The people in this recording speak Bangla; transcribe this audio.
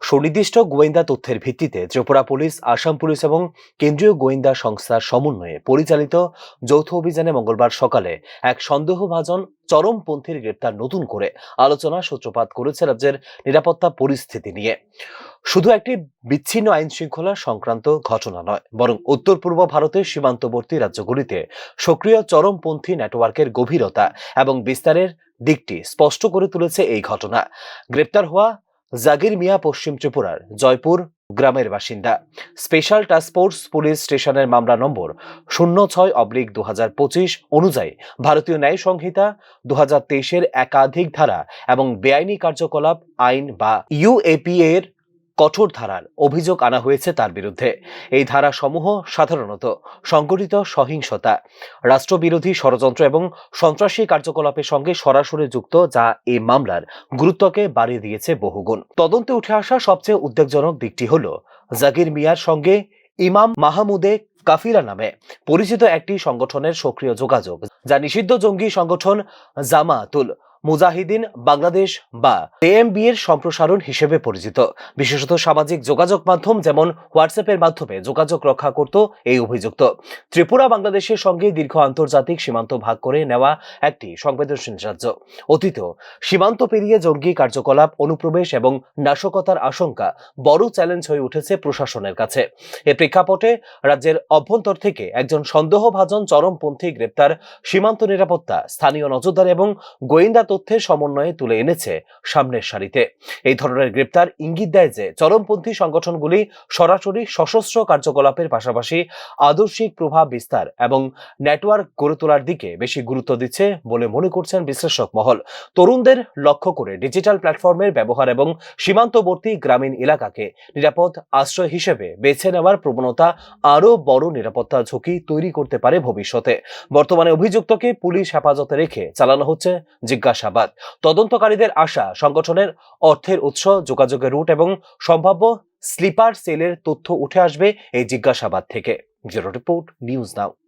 সুনির্দিষ্ট গোয়েন্দা তথ্যের ভিত্তিতে ত্রিপুরা পুলিশ, আসাম পুলিশ এবং কেন্দ্রীয় গোয়েন্দা সংস্থার সমন্বয়ে পরিচালিত যৌথ অভিযানে মঙ্গলবার সকালে এক সন্দেহভাজন চরমপন্থীর গ্রেপ্তার নতুন করে আলোচনা সূত্রপাত করেছে রাজ্যের নিরাপত্তা পরিস্থিতি নিয়ে। শুধু একটি বিচ্ছিন্ন আইন শৃঙ্খলা সংক্রান্ত ঘটনা নয়, বরং উত্তর পূর্ব ভারতের সীমান্তবর্তী রাজ্যগুলিতে সক্রিয় চরমপন্থী নেটওয়ার্কের গভীরতা এবং বিস্তারের দিকটি স্পষ্ট করে তুলেছে এই ঘটনা। গ্রেপ্তার হওয়া জাগির মিয়া পশ্চিম ত্রিপুরার জয়পুর গ্রামের বাসিন্দা। স্পেশাল টাস্কফোর্স পুলিশ স্টেশনের মামলা নম্বর 06/2025 অনুযায়ী ভারতীয় ন্যায় সংহিতা 2023-এর একাধিক ধারা এবং বেআইনি কার্যকলাপ আইন বা ইউএপি এর কঠোর ধারার অভিযোগ আনা হয়েছে তার বিরুদ্ধে। এই ধারাসমূহ সাধারণত সংগঠিত সহিংসতা, রাষ্ট্রবিরোধী ষড়যন্ত্র এবং সন্ত্রাসী কার্যকলাপের সঙ্গে সরাসরি যুক্ত, যা এই মামলার গুরুত্বকে বাড়িয়ে দিয়েছে বহুগুণ। তদন্তে উঠে আসা সবচেয়ে উদ্বেগজনক দিকটি হল জাকির মিয়ার সঙ্গে ইমাম মাহমুদে কাফিলা নামে পরিচিত একটি সংগঠনের সক্রিয় যোগাযোগ, যা নিষিদ্ধ জঙ্গি সংগঠন জামায়াতুল মুজাহিদিন বাংলাদেশ বা এএমবি এর সম্প্রসারণ হিসেবে পরিচিত। বিশেষত সামাজিক যোগাযোগ মাধ্যম যেমন হোয়াটসঅ্যাপের মাধ্যমে যোগাযোগ রক্ষা করত এই অভিযুক্ত। ত্রিপুরা বাংলাদেশের সঙ্গে দীর্ঘ আন্তর্জাতিক সীমান্ত ভাগ করে নেওয়া একটি সংবেদনশীল রাজ্য। অতীতেও সীমান্ত পেরিয়ে জঙ্গি কার্যকলাপ, অনুপ্রবেশ এবং নাশকতার আশঙ্কা বড় চ্যালেঞ্জ হয়ে উঠেছে প্রশাসনের কাছে। এ প্রেক্ষাপটে রাজ্যের অভ্যন্তর থেকে একজন সন্দেহভাজন চরমপন্থী গ্রেপ্তার সীমান্ত নিরাপত্তা, স্থানীয় নজরদারি এবং গোয়েন্দা তথ্যের সমন্বয়ে তুলে এনেছে সামনের সারিতে। এই ধরনের গ্রেপ্তার ইঙ্গিত দেয় যে চরমপন্থী সংগঠনগুলি সরাসরি সশস্ত্র কার্যকলাপের পাশাপাশি আদর্শিক প্রভাব বিস্তার এবং নেটওয়ার্ক গড়ে তোলার দিকে বেশি গুরুত্ব দিচ্ছে বলে মনে করছেন বিশ্লেষক মহল। তরুণদের লক্ষ্য করে ডিজিটাল প্ল্যাটফর্মের ব্যবহার এবং সীমান্তবর্তী গ্রামীণ এলাকাকে নিরাপদ আশ্রয় হিসেবে বেছে নেওয়ার প্রবণতা আরও বড় নিরাপত্তা ঝুঁকি তৈরি করতে পারে ভবিষ্যতে। বর্তমানে অভিযুক্তকে পুলিশ হেফাজতে রেখে চালানো হচ্ছে জিজ্ঞাসাবাদ। তদন্তকারীদের আশা, সংগঠনের অর্থের উৎস, যোগাযোগের রুট এবং সম্ভাব্য স্লিপার সেলের তথ্য উঠে আসবে এই জিজ্ঞাসাবাদ থেকে। Bureau report, news now.